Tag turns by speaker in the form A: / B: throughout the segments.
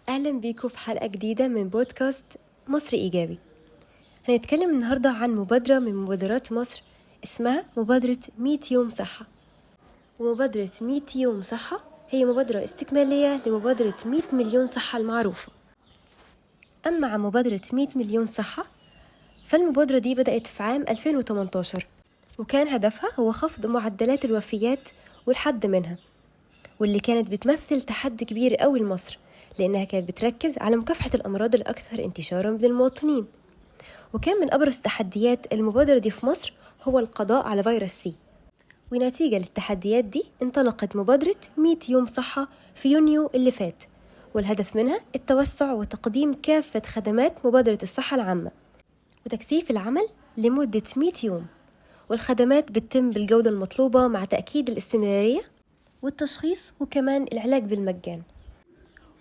A: أهلا بيكم في حلقة جديدة من بودكاست مصر إيجابي. هنتكلم النهاردة عن مبادرة من مبادرات مصر اسمها مبادرة 100 يوم صحة. ومبادرة 100 يوم صحة هي مبادرة استكمالية لمبادرة 100 مليون صحة المعروفة. أما عن مبادرة 100 مليون صحة فالمبادرة دي بدأت في عام 2018، وكان هدفها هو خفض معدلات الوفيات والحد منها، واللي كانت بتمثل تحدي كبير قوي لمصر، لأنها كانت بتركز على مكافحة الأمراض الأكثر انتشاراً بين المواطنين. وكان من أبرز تحديات المبادرة دي في مصر هو القضاء على فيروس سي. ونتيجة للتحديات دي انطلقت مبادرة 100 يوم صحة في يونيو اللي فات، والهدف منها التوسع وتقديم كافة خدمات مبادرة الصحة العامة وتكثيف العمل لمدة 100 يوم، والخدمات بتتم بالجودة المطلوبة مع تأكيد الاستمرارية والتشخيص وكمان العلاج بالمجان.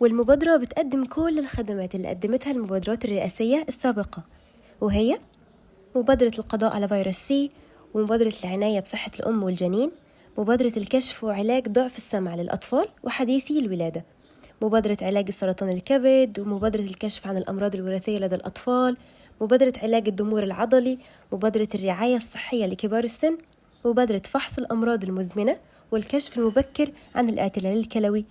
A: والمبادرة بتقدم كل الخدمات اللي قدمتها المبادرات الرئاسية السابقة، وهي مبادرة القضاء على فيروس سي، ومبادرة العناية بصحة الأم والجنين، مبادرة الكشف وعلاج ضعف السمع للأطفال وحديثي الولادة، مبادرة علاج سرطان الكبد، ومبادرة الكشف عن الأمراض الوراثية لدى الأطفال، مبادرة علاج الضمور العضلي، مبادرة الرعاية الصحية لكبار السن، مبادرة فحص الأمراض المزمنة والكشف المبكر عن الاعتلال الكلوي،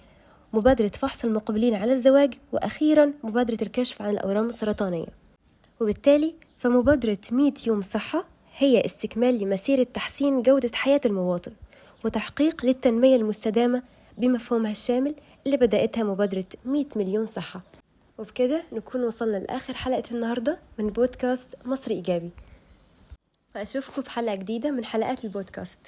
A: مبادرة فحص المقبلين على الزواج، وأخيراً مبادرة الكشف عن الأورام السرطانية. وبالتالي فمبادرة 100 يوم صحة هي استكمال لمسيرة تحسين جودة حياة المواطن وتحقيق للتنمية المستدامة بمفهومها الشامل اللي بدأتها مبادرة 100 مليون صحة. وبكده نكون وصلنا لآخر حلقة النهاردة من بودكاست مصر إيجابي، وأشوفكم في حلقة جديدة من حلقات البودكاست.